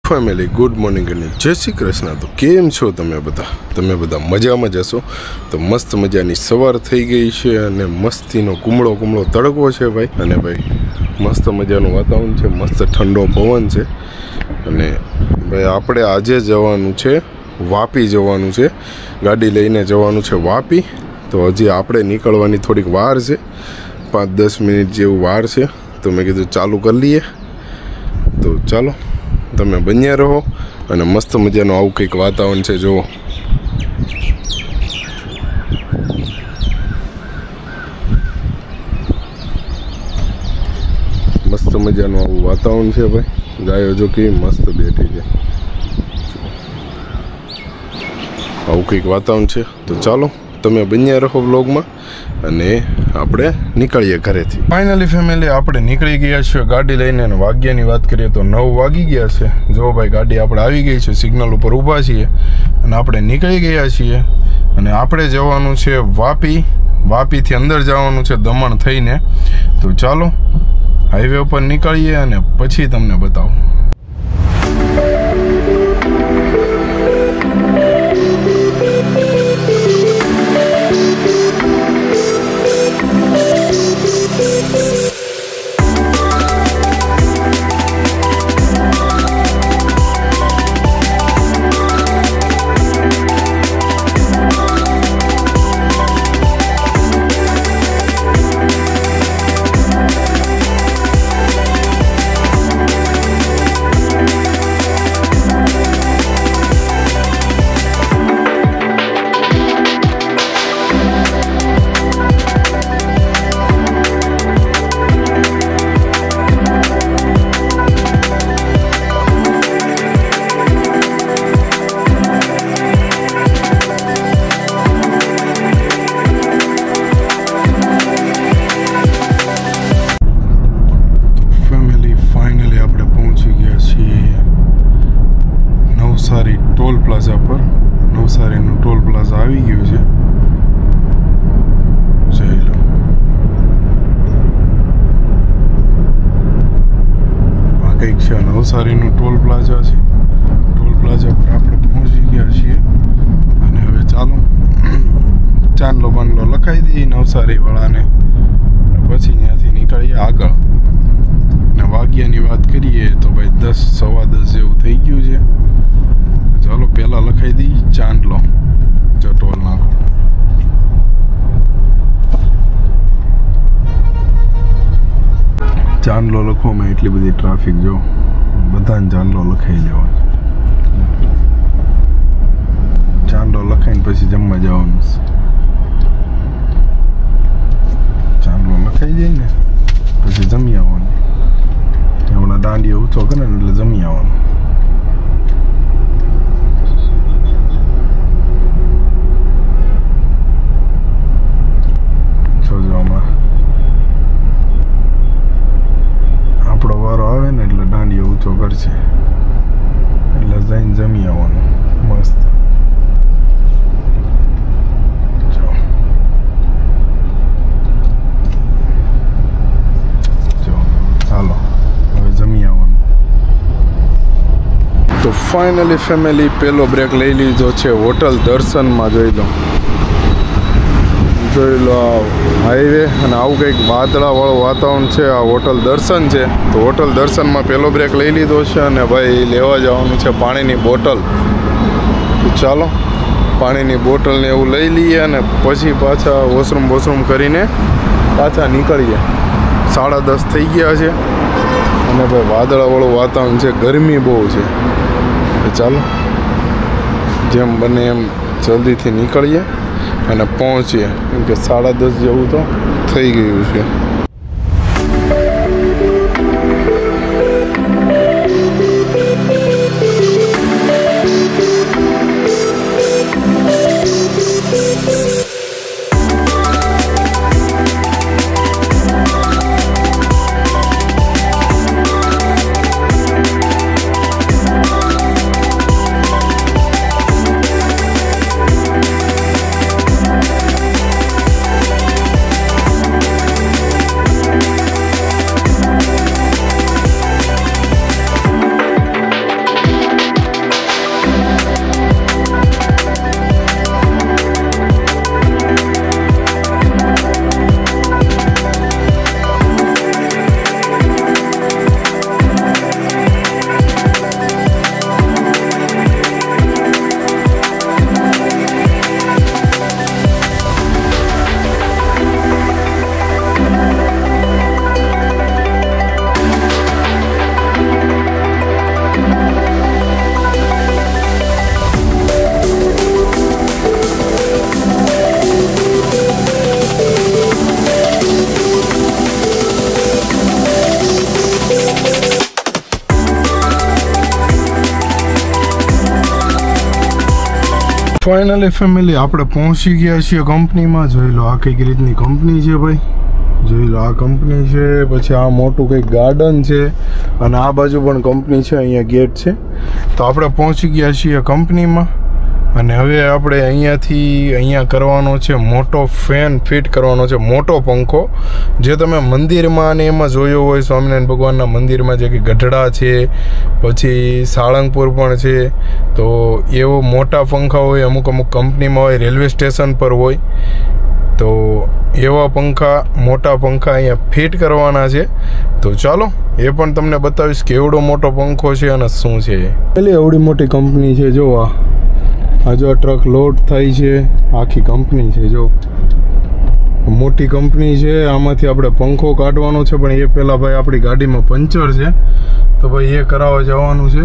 Family good morning અને જય શ્રી કૃષ્ણ। તો કેમ છો તમે બધા મજામાં જશો। તો મસ્ત મજાની સવાર થઈ ગઈ છે અને મસ્તીનો કુમળો તડકો છે ભાઈ। અને ભાઈ મસ્ત મજાનું વાતાવરણ છે, મસ્ત ઠંડો પવન છે। અને ભાઈ આપણે આજે જવાનું છે વાપી જવાનું છે, ગાડી લઈને જવાનું છે વાપી। તો હજી આપણે નીકળવાની થોડીક વાર છે, 5-10 મિનિટ જેવું વાર છે। તો મેં કીધું ચાલુ કરી લઈએ। તો ચાલો તમે બન્યા રહો અને મસ્ત મજાનું આવું કંઈક વાતાવરણ છે। જુઓ મસ્ત મજાનું આવું વાતાવરણ છે ભાઈ। ગાયો જો કે મસ્ત બેઠી છે, આવું કંઈક વાતાવરણ છે। તો ચાલો તમે બન્યા રહો વ્લોગમાં અને આપણે નીકળીએ ઘરેથી। ફાઇનલી ફેમિલી આપણે નીકળી ગયા છીએ ગાડી લઈને અને વાગ્યાની વાત કરીએ તો 9 વાગી ગયા છે। જો ભાઈ ગાડી આપણે આવી ગઈ છે, સિગ્નલ ઉપર ઊભા છીએ અને આપણે નીકળી ગયા છીએ અને આપણે જવાનું છે વાપી। વાપીથી અંદર જવાનું છે દમણ થઈને। તો ચાલો હાઈવે ઉપર નીકળીએ અને પછી તમને બતાવું। નવસારી ટોલ પ્લાઝા પર। નવસારીનું ટોલ પ્લાઝા આવી ગયું છે, જોઈ લો। આ કંઈક છે નવસારીનું ટોલ પ્લાઝા છે। ટોલ પ્લાઝા પર આપણે પહોંચી ગયા છીએ અને હવે ચાલો ચાંદલો બાંદલો લખાઈ દઈએ નવસારી વાળાને, પછી ત્યાંથી નીકળીએ આગળ। અને વાગ્યાની વાત કરીએ તો ભાઈ 10 સવા 10 જેવું થઈ ગયું છે। ચાલો પહેલાં લખાઈ દઈએ ચાંદલો, જો ટોલ નાખો। ચાંદલો લખવામાં એટલી બધી ટ્રાફિક, જો બધાને ચાંદલો લખાઈ લેવાનો। ચાંદલો લખાઈને પછી જમવા જવાનું છે। ચાંદલો લખાઈ જાય ને પછી જમી આવવાનું। હમણાં દાંડીએ ઊંચો કરે ને એટલે જમી આવવાનું। આપણો વારો આવે ને એટલે દાંડીએ ઊંચો કરશે એટલે જઈને જમી આવવાનું મસ્ત। ચાલો હવે જમી આવવાનું। તો ફાઇનલી ફેમિલી પહેલો બ્રેક લઈ લીધો છે હોટલ દર્શનમાં। જોઈ લો હાઈવે અને આવું કંઈક વાદળાવાળું વાતાવરણ છે। આ હોટલ દર્શન છે, તો હોટલ દર્શનમાં પહેલો બ્રેક લઈ લીધો છે અને ભાઈ લેવા જવાનું છે પાણીની બોટલ। તો ચાલો પાણીની બોટલને એવું લઈ લઈએ અને પછી પાછા વોશરૂમ કરીને પાછા નીકળીએ। 10:30 થઈ ગયા છે અને ભાઈ વાદળાવાળું વાતાવરણ છે, ગરમી બહુ છે। તો ચાલો જેમ બને એમ જલ્દીથી નીકળીએ અને પહોંચીએ, કેમ કે 10:30 જેવું તો થઈ ગયું છે। ફાઇનલી ફેમિલી આપણે પહોંચી ગયા છીએ કંપનીમાં. જોઈ લો આ કઈક રીતની કંપની છે ભાઈ. જોઈ લો આ કંપની છે, પછી આ મોટું કંઈક ગાર્ડન છે અને આ બાજુ પણ કંપની છે. અહીંયા ગેટ છે. તો આપણે પહોંચી ગયા છીએ કંપનીમાં અને હવે આપણે અહીંયા કરવાનો છે મોટો ફેન ફિટ કરવાનો છે, મોટો પંખો જે તમે મંદિરમાં અને એમાં જોયો હોય સ્વામિનારાયણ ભગવાનના મંદિરમાં જે કે ગઢડા છે, પછી સાળંગપુર પણ છે. તો એવો મોટા પંખા હોય, અમુક કંપનીમાં હોય, રેલવે સ્ટેશન પર હોય. તો એવા પંખા, મોટા પંખા અહીંયા ફિટ કરવાના છે. તો ચાલો એ પણ તમને બતાવીશ કેવડો મોટો પંખો છે અને શું છે. પેલી એવડી મોટી કંપની છે. જો આ જો ટ્રક લોડ થાય છે, આખી કંપની છે. જો મોટી કંપની છે. આમાંથી આપણે પંખો કાઢવાનો છે, પણ એ પહેલાં ભાઈ આપણી ગાડીમાં પંચર છે, તો ભાઈ એ કરાવવા જવાનું છે.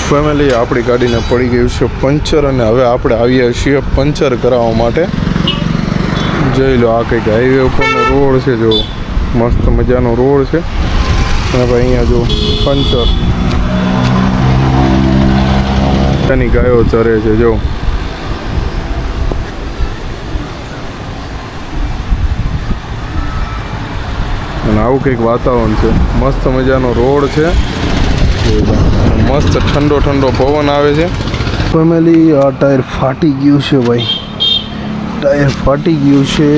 ફેમિલી આપણી ગાડીને પડી ગયું છે પંચર અને હવે આપણે આવ્યા છીએ પંચર કરાવવા માટે. જોઈ લો આ કંઈક હાઈવે ઉપરનો રોડ છે. જો મસ્ત મજાનો રોડ છે અને ભાઈ અહીંયા જો પંચર એની ગાયો ચરે છે. જો અને આવું કંઈક વાતાવરણ છે. મસ્ત મજાનો રોડ છે, મસ્ત ઠંડો ઠંડો પવન આવે છે. ફેમિલી આ ટાયર ફાટી ગયું છે ભાઈ, ટાયર ફાટી ગયું છે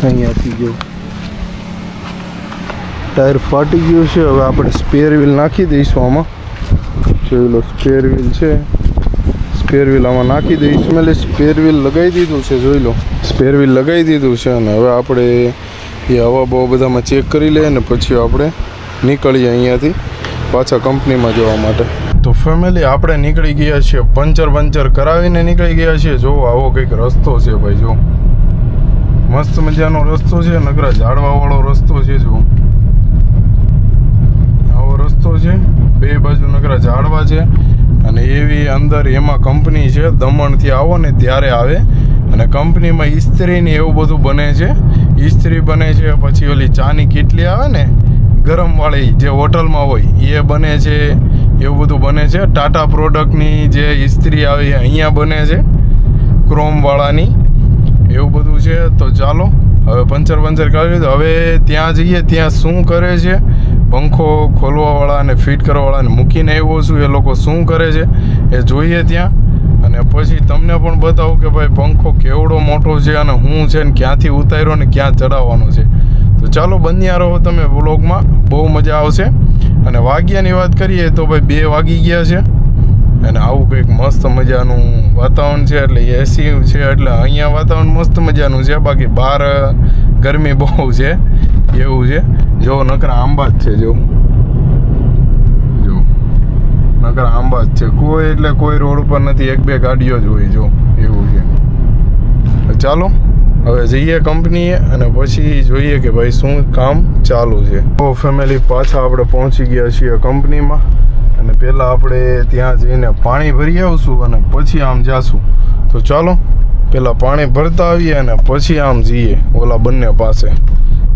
અહીંયાથી. જો ટાયર ફાટી ગયું છે. હવે આપણે સ્પેર વ્હીલ નાખી દઈશું આમાં. જોઈ લો સ્પેર વ્હીલ છે, સ્પેર વ્હીલ આમાં નાખી દઈશું. મેં સ્પેર વ્હીલ લગાવી દીધું છે. જોઈ લો સ્પેર વ્હીલ લગાવી દીધું છે અને હવે આપણે એ હવા બહુ બધામાં ચેક કરી લઈએ ને પછી આપણે નીકળીએ અહીંયાથી પાછા કંપનીમાં જવા માટે. તો ફેમિલી આપણે નીકળી ગયા છીએ, પંચર કરાવીને નીકળી ગયા છીએ. જો આવો કંઈક રસ્તો છે ભાઈ. જો મસ્ત મજાનો રસ્તો છે, નકરા ઝાડવાવાળો રસ્તો છે. જો આવો રસ્તો છે, બે બાજુ નકરા ઝાડવા છે અને એવી અંદર એમાં કંપની છે. દમણથી આવો ને ત્યારે આવે અને કંપનીમાં ઇસ્ત્રી ને એવું બધું બને છે. ઇસ્ત્રી બને છે, પછી ઓલી ચાની કીટલી આવે ને ગરમવાળી જે હોટલમાં હોય એ બને છે, એવું બધું બને છે. ટાટા પ્રોડક્ટની જે ઇસ્ત્રી આવે એ અહીંયા બને છે, ક્રોમવાળાની, એવું બધું છે. તો ચાલો હવે પંચર કાઢી દો. હવે ત્યાં જઈએ, ત્યાં શું કરે છે પંખો ખોલવાવાળા અને ફિટ કરવાવાળાને મૂકીને આવ્યો છું, એ લોકો શું કરે છે એ જોઈએ ત્યાં અને પછી તમને પણ બતાવું કે ભાઈ પંખો કેવડો મોટો છે અને શું છે ને ક્યાંથી ઉતાર્યો ને ક્યાં ચડાવવાનો છે. તો ચાલો બન્યા રહો તમે વ્લોગમાં, બહુ મજા આવશે. અને વાગ્યાની વાત કરીએ તો ભાઈ 2 વાગી ગયા છે અને આવું કંઈક મસ્ત મજાનું વાતાવરણ છે. એટલે એસી છે એટલે અહીંયા વાતાવરણ મસ્ત મજાનું છે, બાકી બહાર ગરમી બહુ છે એવું છે. જો નકરા આંબા જ છે. જો નકરા આંબા જ છે, કોઈ એટલે કોઈ રોડ ઉપર નથી, 1-2 ગાડીઓ જ હોય. જો એવું છે. ચાલો હવે જઈએ કંપનીએ અને પછી જોઈએ કે ભાઈ શું કામ ચાલુ છે. તો ફેમિલી પાછા આપણે પહોંચી ગયા છીએ કંપનીમાં અને પહેલાં આપણે ત્યાં જઈને પાણી ભરી આવશું અને પછી આમ જાશું. તો ચાલો પહેલાં પાણી ભરતા આવીએ અને પછી આમ જઈએ ઓલા બંને પાસે.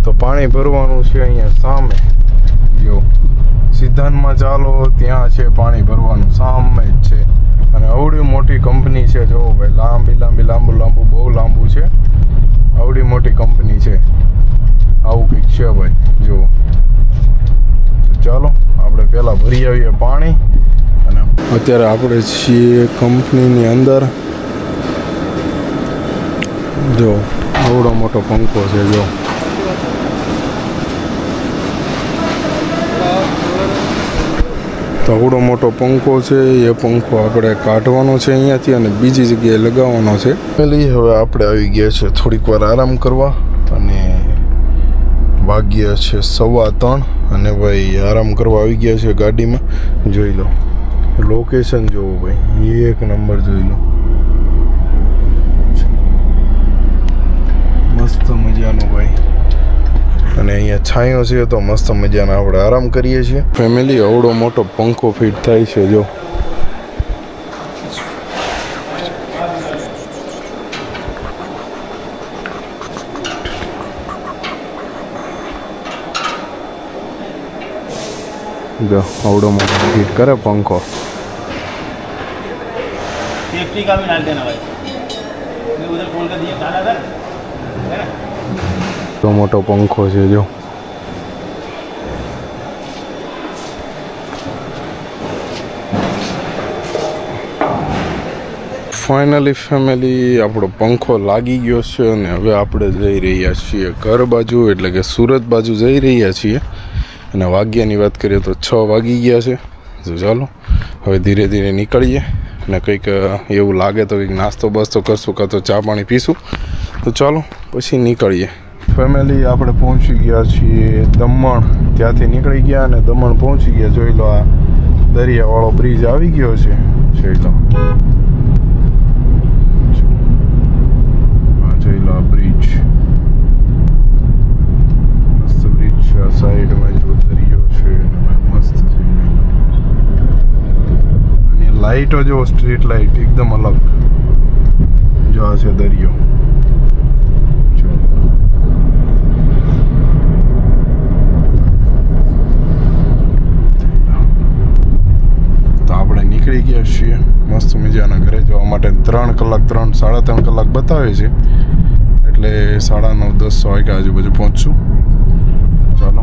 તો પાણી ભરવાનું છે અહીંયા સામે. જો સિદ્ધાંતમાં ચાલો ત્યાં છે પાણી ભરવાનું, સામે જ છે. અને આવડી મોટી કંપની છે. જો ભાઈ લાંબુ બહુ લાંબુ છે. આવડી મોટી કંપની છે. આવું કંઈક છે ભાઈ. જો ચાલો આપણે પહેલાં ભરી આવીએ પાણી અને અત્યારે આપણે છીએ કંપનીની અંદર. જો આવડો મોટો પંખો છે. જો તો આવડો મોટો પંખો છે, એ પંખો આપણે કાઢવાનો છે અહીંયાથી અને બીજી જગ્યાએ લગાવવાનો છે. હવે આપણે આવી ગયા છે થોડીક વાર આરામ કરવા અને વાગ્યા છે 3:15 અને ભાઈ આરામ કરવા આવી ગયા છે ગાડીમાં. જોઈ લો લોકેશન જોવો ભાઈ, એક નંબર. જોઈ લો મસ્ત મજાનું ભાઈ. અને અહીંયા છાંયો છે તો મસ્ત મજાના આપણે આરામ કરીએ છીએ. ફેમિલી આવડો મોટો પંખો ફિટ થાય છે. જો આવડો મોટો ફિટ કરે પંખો. सेफ्टी का भी डाल देना भाई, उधर खोल कर दिया डाला था है ना। तो मोटो पंखो है जो फाइनली फैमिली આપણો પંખો લાગી ગયો છે અને હવે આપણે જઈ રહ્યા છીએ ઘર બાજુ, એટલે કે સુરત બાજુ જઈ રહ્યા છીએ અને વાગ્યાની વાત કરીએ તો 6 વાગી ગયા છે। તો ચાલો હવે ધીરે ધીરે નીકળીએ અને કંઈક એવું લાગે તો કંઈક નાસ્તો બાસ્તો કરશું કાં તો ચા પાણી પીશું। તો ચાલો પછી નીકળીએ ફેમિલી। આપણે પહોંચી ગયા છીએ દમણ, ત્યાંથી નીકળી ગયા અને દમણ પહોંચી ગયા। જોઈ લો આ દરિયાવાળો બ્રિજ આવી ગયો છે, જોઈ લો ब्रिज, मस्त ब्रिज साइड में जो दरियो है मस्त लाइट जो स्ट्रीट लाइट एकदम अलग जो आ दरियो। तो આપણે નીકળી ગયા છીએ મસ્ત મજાના ઘરે જવા માટે। 3 કલાક 3-3.5 કલાક બતાવે છે, એટલે 9:30-10 વાગ્યા આજુબાજુ પહોંચશું। ચાલો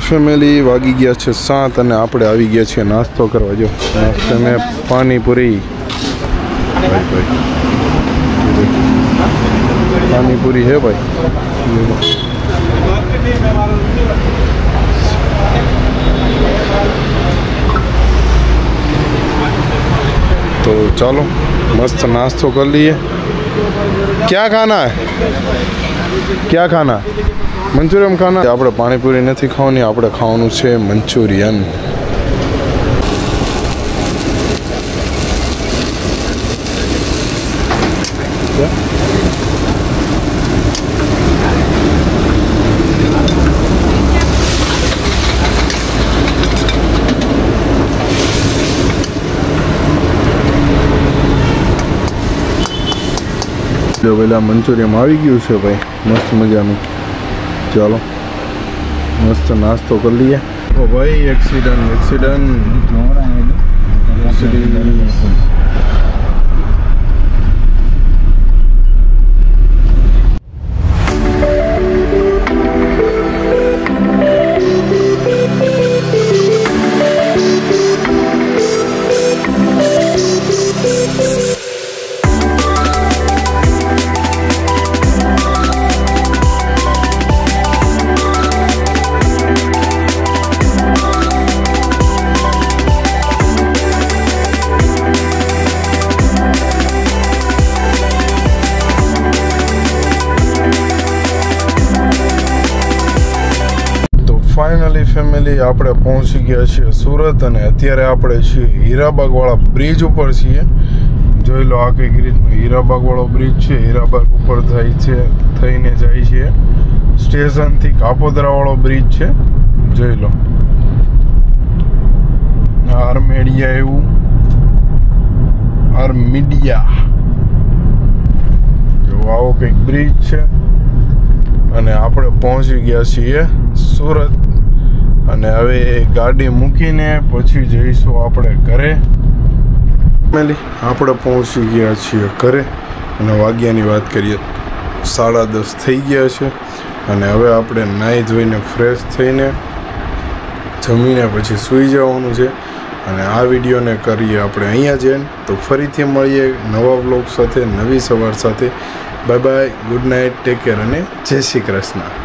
ફેમિલી, વાગી ગયા છે 7 અને આપણે આવી ગયા છીએ નાસ્તો કરવા। જો નાસ્તે મેં પાણીપુરી, પાણીપુરી है भाई। तो चलो मस्त नाश्तो कर लिए। क्या खाना है, क्या खाना है? मंचूरियन खाना। આપણે પાણીપુરી નથી ખાવાની, આપણે ખાવાનું છે મંચુરિયન। जो पहला मंचूरियन આવી ગયું છે ભાઈ, મસ્ત મજાનું। चलो मस्त नाश्तो कर लिए। ओ भाई एक्सीडेंट फाइनली फैमिली આપણે પહોંચી ગયા છીએ સુરત અને અત્યારે આપણે છીએ હીરાબાગ વાળા બ્રિજ ઉપર છીએ। જોઈ લો આ કઈક રીતનો હીરાબાગ વાળો બ્રિજ છે, હીરાબાગ ઉપર થઈને જાય છે સ્ટેશન થી કાપોદરા વાળો બ્રિજ છે। જોઈ લો આર્મેડિયા એવું આર્મિડિયા જો આવો કઈક બ્રિજ છે અને આપણે પહોંચી ગયા છીએ સુરત અને હવે ગાડી મૂકીને પછી જઈશું આપણે ઘરે। ફેમિલી આપણે પહોંચી ગયા છીએ ઘરે અને વાગ્યાની વાત કરીએ 10:30 થઈ ગયા છે અને હવે આપણે નાહી ધોઈને ફ્રેશ થઈને જમીને પછી સૂઈ જવાનું છે અને આ વિડીયોને કરીએ આપણે અહીંયા જ એન્ડ। તો ફરીથી મળીએ નવા વ્લોગ સાથે, નવી સવાર સાથે। Bye bye, good night, take care અને જય શ્રી કૃષ્ણ।